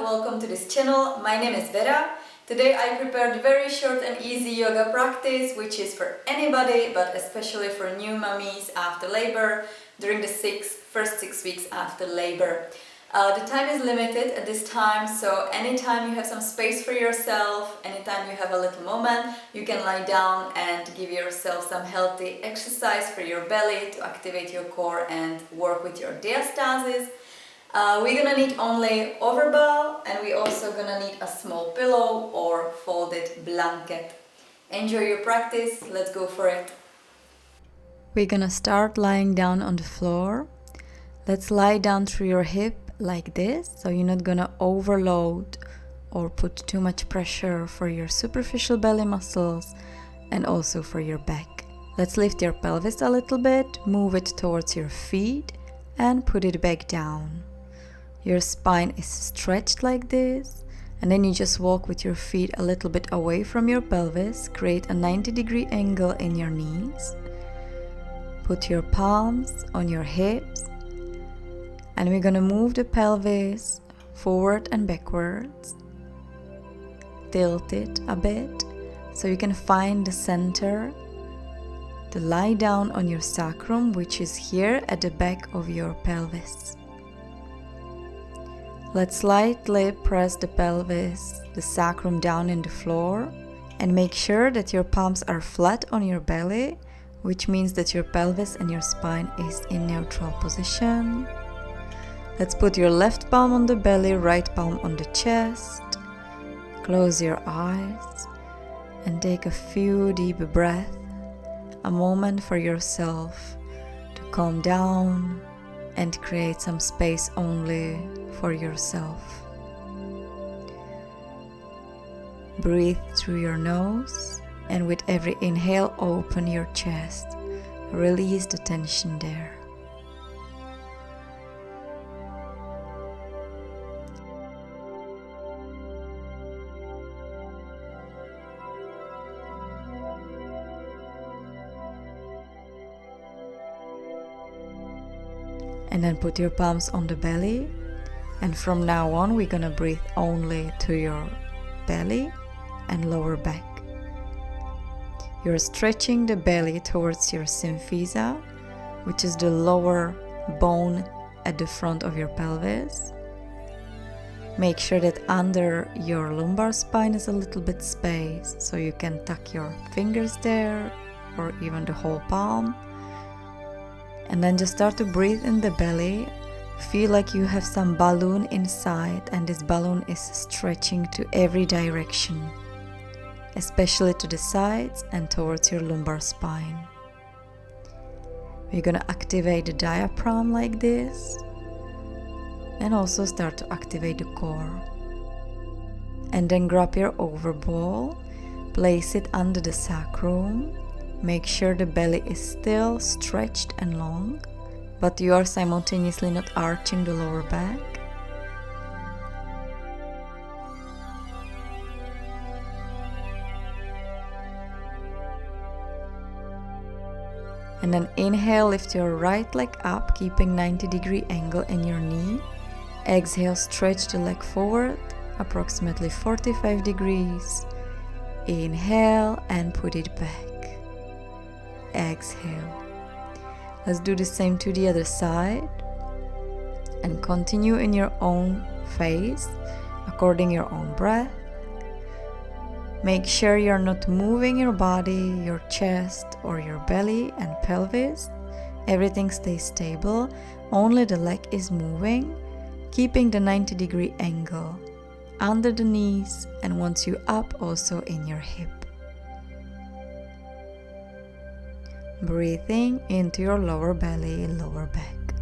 welcome to this channel. My name is Vera. Today I prepared a very short and easy yoga practice which is for anybody, but especially for new mummies after labor during the first 6 weeks after labor. The time is limited at this time, so anytime you have some space for yourself, anytime you have a little moment, you can lie down and give yourself some healthy exercise for your belly to activate your core and work with your diastasis. We're gonna need only overball, and we're also gonna need a small pillow or folded blanket. Enjoy your practice, let's go for it. We're gonna start lying down on the floor. Let's lie down through your hip like this, so you're not gonna overload or put too much pressure for your superficial belly muscles and also for your back. Let's lift your pelvis a little bit, move it towards your feet and put it back down. Your spine is stretched like this, and then you just walk with your feet a little bit away from your pelvis, create a 90-degree angle in your knees. Put your palms on your hips, and we're gonna move the pelvis forward and backwards. Tilt it a bit so you can find the center. To lie down on your sacrum, which is here at the back of your pelvis. Let's slightly press the pelvis, the sacrum down in the floor, and make sure that your palms are flat on your belly, which means that your pelvis and your spine is in neutral position. Let's put your left palm on the belly, right palm on the chest. Close your eyes and take a few deep breaths, a moment for yourself to calm down and create some space only for yourself. Breathe through your nose, and with every inhale open your chest. Release the tension there. And then put your palms on the belly, and from now on we're gonna breathe only to your belly and lower back. You're stretching the belly towards your symphysa, which is the lower bone at the front of your pelvis. Make sure that under your lumbar spine is a little bit space, so you can tuck your fingers there or even the whole palm. And then just start to breathe in the belly. Feel like you have some balloon inside, and this balloon is stretching to every direction, especially to the sides and towards your lumbar spine. We're gonna activate the diaphragm like this, and also start to activate the core. And then grab your overball, place it under the sacrum. Make sure the belly is still stretched and long, but you are simultaneously not arching the lower back. And then inhale, lift your right leg up, keeping 90-degree angle in your knee. Exhale, stretch the leg forward, approximately 45 degrees. Inhale and put it back. Exhale. Let's do the same to the other side and continue in your own pace, according your own breath. Make sure you're not moving your body, your chest or your belly and pelvis. Everything stays stable, only the leg is moving, keeping the 90-degree angle under the knees, and once you up also in your hip. Breathing into your lower belly, lower back.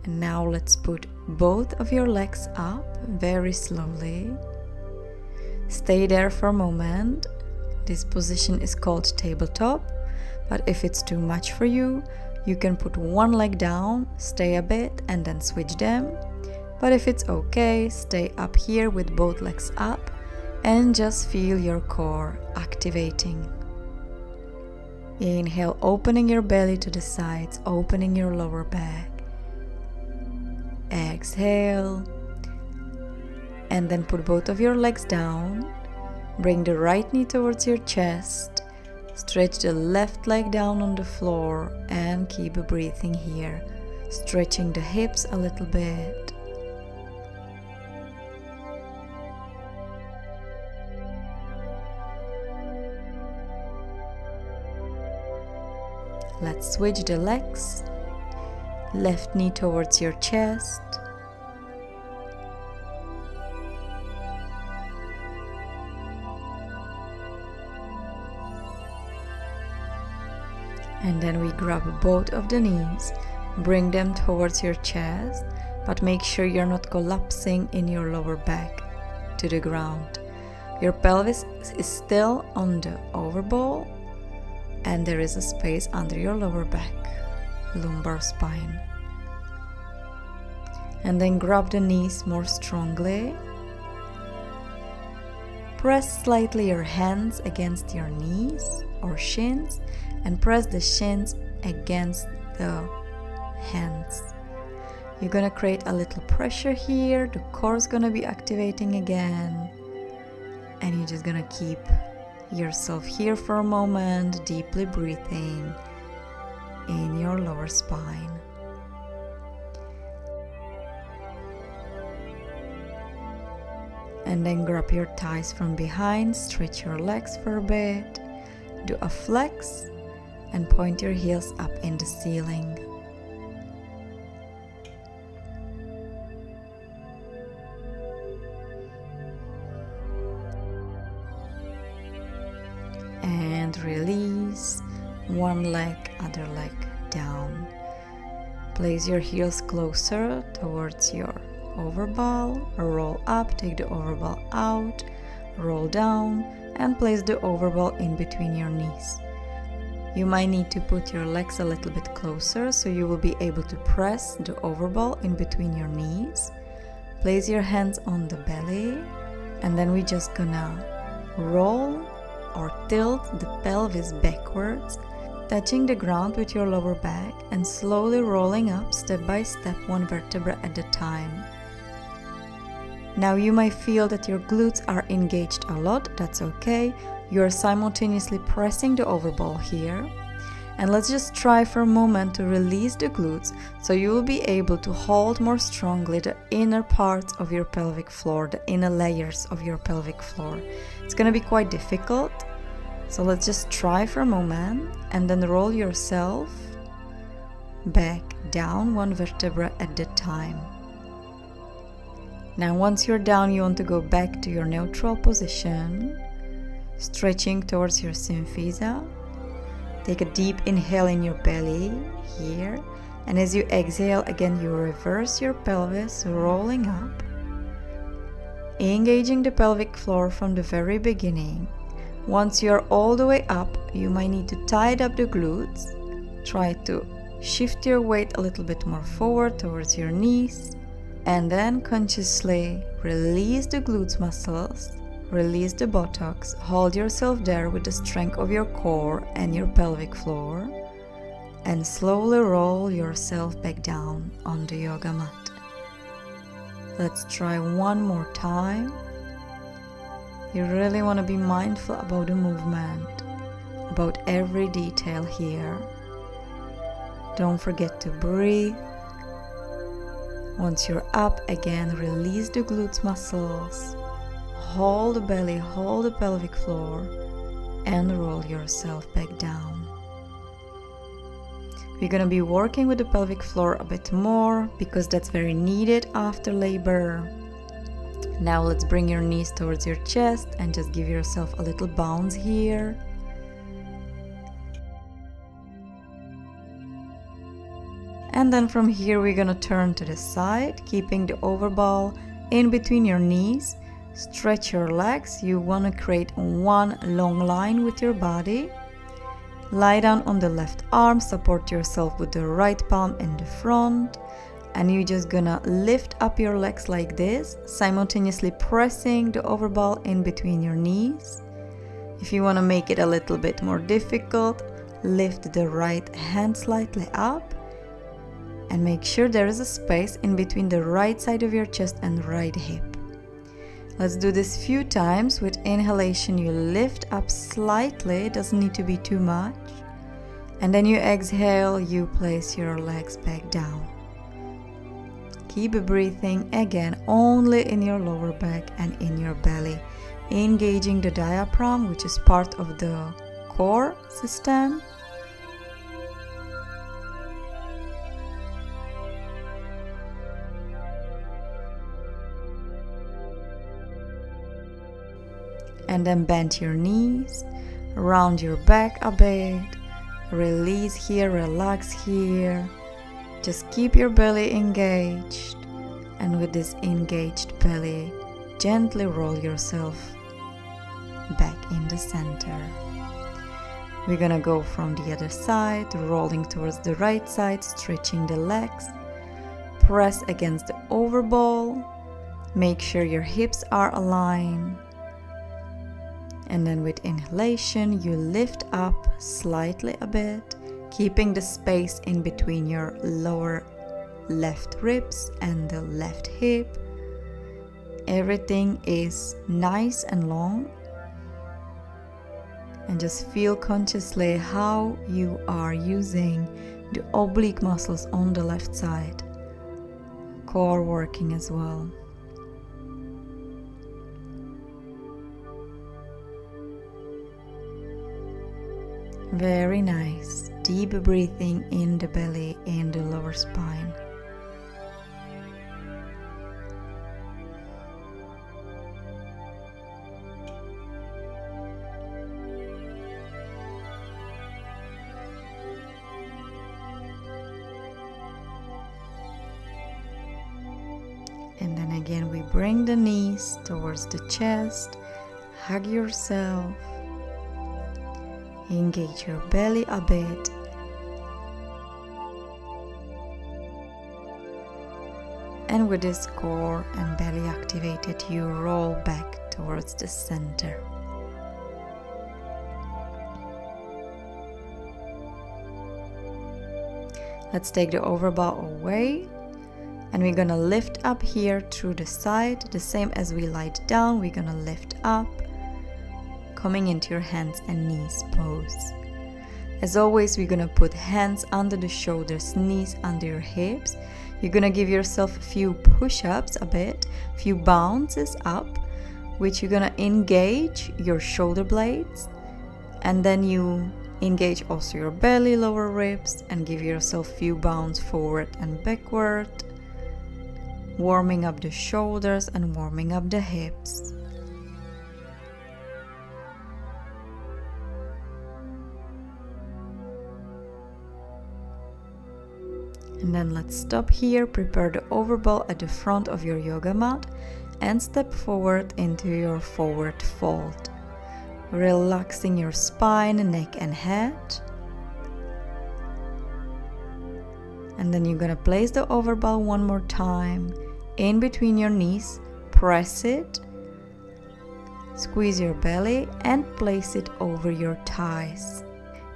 And now let's put both of your legs up very slowly. Stay there for a moment. This position is called tabletop, but if it's too much for you, you can put one leg down, stay a bit, and then switch them. But if it's okay, stay up here with both legs up and just feel your core activating. Inhale, opening your belly to the sides, opening your lower back. Exhale. And then put both of your legs down. Bring the right knee towards your chest. Stretch the left leg down on the floor and keep breathing here. Stretching the hips a little bit. Let's switch the legs. Left knee towards your chest. And then we grab both of the knees, bring them towards your chest, but make sure you're not collapsing in your lower back to the ground. Your pelvis is still on the overball, and there is a space under your lower back, lumbar spine. And then grab the knees more strongly. Press slightly your hands against your knees or shins, and press the shins against the hands. You're gonna create a little pressure here, the core is gonna be activating again, and you're just gonna keep yourself here for a moment, deeply breathing in your lower spine. And then grab your thighs from behind, stretch your legs for a bit, do a flex, and point your heels up in the ceiling. And release, one leg, other leg down. Place your heels closer towards your overball, roll up, take the overball out, roll down, and place the overball in between your knees. You might need to put your legs a little bit closer so you will be able to press the overball in between your knees. Place your hands on the belly, and then we're just gonna roll or tilt the pelvis backwards, touching the ground with your lower back and slowly rolling up step by step, one vertebra at a time. Now you might feel that your glutes are engaged a lot, that's okay. You're simultaneously pressing the overball here. And let's just try for a moment to release the glutes so you will be able to hold more strongly the inner parts of your pelvic floor, the inner layers of your pelvic floor. It's gonna be quite difficult, so let's just try for a moment and then roll yourself back down, one vertebra at a time. Now once you're down, you want to go back to your neutral position, stretching towards your symphysia. Take a deep inhale in your belly here, and as you exhale again, you reverse your pelvis, rolling up, engaging the pelvic floor from the very beginning. Once you're all the way up, you might need to tighten up the glutes. Try to shift your weight a little bit more forward towards your knees, and then consciously release the glutes muscles, release the buttocks, hold yourself there with the strength of your core and your pelvic floor, and slowly roll yourself back down on the yoga mat. Let's try one more time. You really want to be mindful about the movement, about every detail here. Don't forget to breathe. Once you're up again, release the glutes muscles, hold the belly, hold the pelvic floor, and roll yourself back down. We're going to be working with the pelvic floor a bit more because that's very needed after labor. Now let's bring your knees towards your chest and just give yourself a little bounce here. And then from here we're gonna turn to the side, keeping the overball in between your knees. Stretch your legs. You wanna create one long line with your body. Lie down on the left arm, support yourself with the right palm in the front. And you're just gonna lift up your legs like this, simultaneously pressing the overball in between your knees. If you wanna make it a little bit more difficult, lift the right hand slightly up and make sure there is a space in between the right side of your chest and right hip. Let's do this few times. With inhalation, you lift up slightly, it doesn't need to be too much. And then you exhale, you place your legs back down. Keep breathing again only in your lower back and in your belly, engaging the diaphragm, which is part of the core system. And then bend your knees, round your back a bit, release here, relax here. Just keep your belly engaged, and with this engaged belly, gently roll yourself back in the center. We're gonna go from the other side, rolling towards the right side, stretching the legs. Press against the overball. Make sure your hips are aligned. And then with inhalation, you lift up slightly a bit, keeping the space in between your lower left ribs and the left hip. Everything is nice and long. And just feel consciously how you are using the oblique muscles on the left side. Core working as well. Very nice. Deep breathing in the belly, in the lower spine. And then again, we bring the knees towards the chest, hug yourself. Engage your belly a bit. And with this core and belly activated, you roll back towards the center. Let's take the overball away. And we're gonna lift up here through the side, the same as we lied down. We're gonna lift up, coming into your hands and knees pose. As always, we're gonna put hands under the shoulders, knees under your hips. You're gonna give yourself a few push-ups a bit, few bounces up, which you're gonna engage your shoulder blades, and then you engage also your belly, lower ribs, and give yourself a few bounds forward and backward, warming up the shoulders and warming up the hips. And then let's stop here, prepare the overball at the front of your yoga mat and step forward into your forward fold, relaxing your spine, neck and head. And then you're gonna place the overball one more time in between your knees, press it, squeeze your belly and place it over your thighs.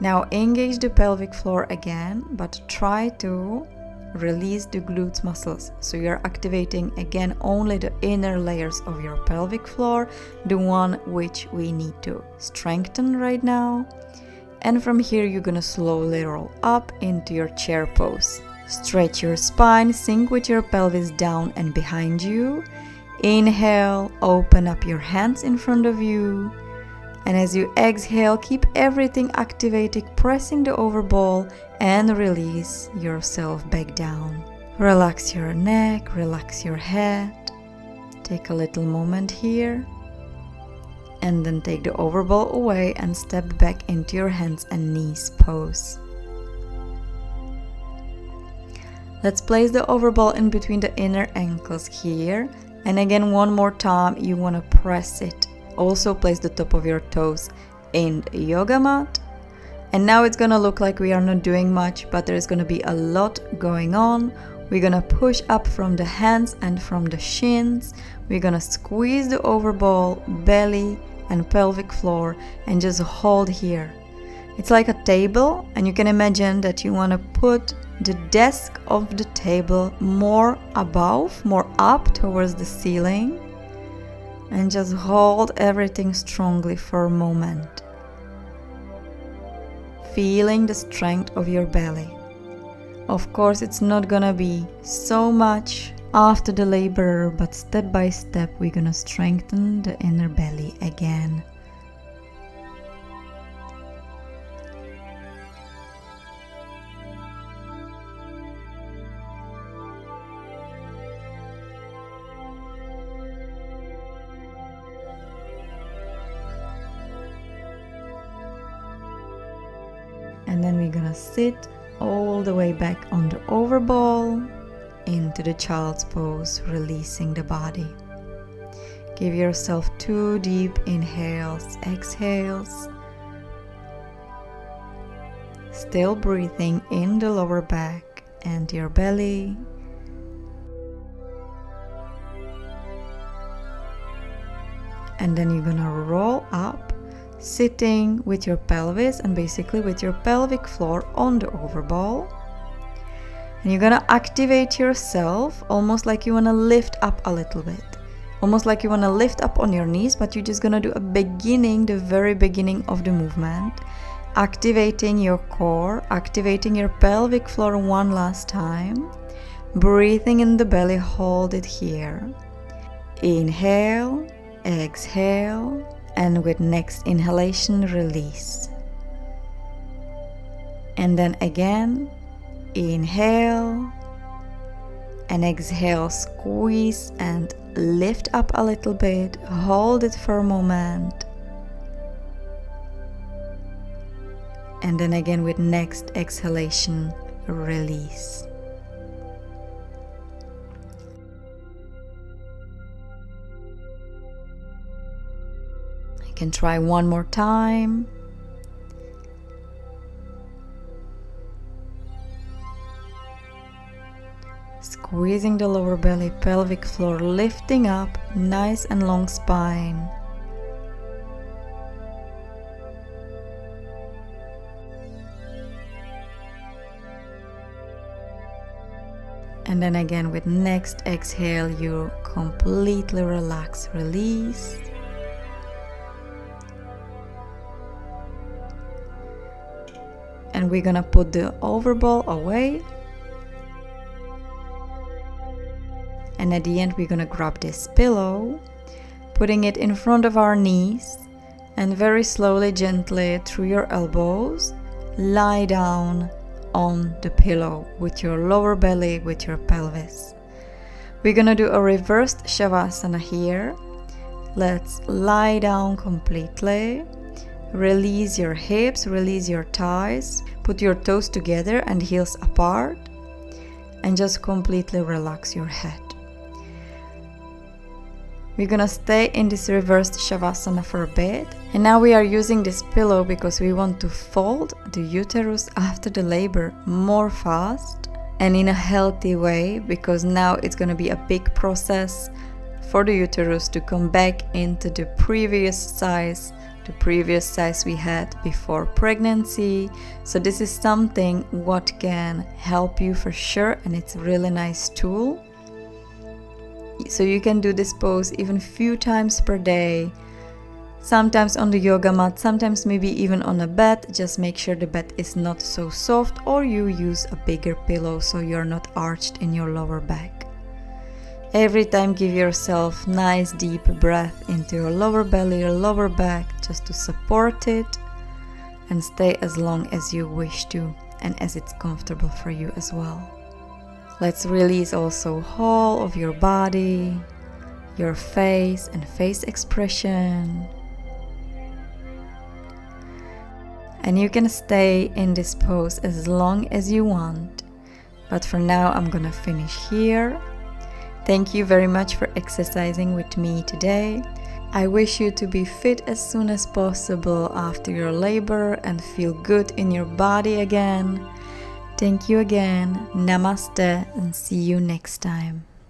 Now engage the pelvic floor again, but try to release the glutes muscles. So you're activating again only the inner layers of your pelvic floor, the one which we need to strengthen right now. And from here you're gonna slowly roll up into your chair pose. Stretch your spine, sink with your pelvis down and behind you. Inhale, open up your hands in front of you. And as you exhale, keep everything activated, pressing the overball and release yourself back down. Relax your neck, relax your head. Take a little moment here. And then take the overball away and step back into your hands and knees pose. Let's place the overball in between the inner ankles here. And again, one more time, you want to press it. Also place the top of your toes in the yoga mat. And now it's gonna look like we are not doing much, but there's gonna be a lot going on. We're gonna push up from the hands and from the shins. We're gonna squeeze the overball, belly and pelvic floor and just hold here. It's like a table, and you can imagine that you want to put the desk of the table more above, more up towards the ceiling, and just hold everything strongly for a moment. Feeling the strength of your belly. Of course, it's not gonna be so much after the labor, but step by step we're gonna strengthen the inner belly again. And then we're gonna sit all the way back on the overball into the child's pose, releasing the body. Give yourself 2 deep inhales, exhales. Still breathing in the lower back and your belly. And then you're gonna roll up, sitting with your pelvis and basically with your pelvic floor on the overball. And you're gonna activate yourself almost like you wanna lift up a little bit. Almost like you wanna lift up on your knees, but you're just gonna do a beginning, the very beginning of the movement. Activating your core, activating your pelvic floor one last time. Breathing in the belly, hold it here. Inhale, exhale. And with next inhalation, release. And then again, inhale and exhale, squeeze and lift up a little bit, hold it for a moment. And then again with next exhalation, release. Can try one more time. Squeezing the lower belly, pelvic floor, lifting up, nice and long spine. And then again with next exhale, you completely relax, release. And we're gonna put the overball away. And at the end we're gonna grab this pillow, putting it in front of our knees, and very slowly, gently through your elbows, lie down on the pillow with your lower belly, with your pelvis. We're gonna do a reversed shavasana here. Let's lie down completely. Release your hips, release your thighs, put your toes together and heels apart, and just completely relax your head. We're gonna stay in this reversed shavasana for a bit, and now we are using this pillow because we want to fold the uterus after the labor more fast and in a healthy way, because now it's gonna be a big process for the uterus to come back into the previous size we had before pregnancy. So this is something what can help you for sure, and it's a really nice tool. So you can do this pose even few times per day, sometimes on the yoga mat, sometimes maybe even on a bed. Just make sure the bed is not so soft, or you use a bigger pillow so you're not arched in your lower back. Every time give yourself nice deep breath into your lower belly, your lower back, just to support it, and stay as long as you wish to and as it's comfortable for you as well. Let's release also whole of your body, your face and face expression. And you can stay in this pose as long as you want, but for now I'm gonna finish here. Thank you very much for exercising with me today. I wish you to be fit as soon as possible after your labor and feel good in your body again. Thank you again. Namaste, and see you next time.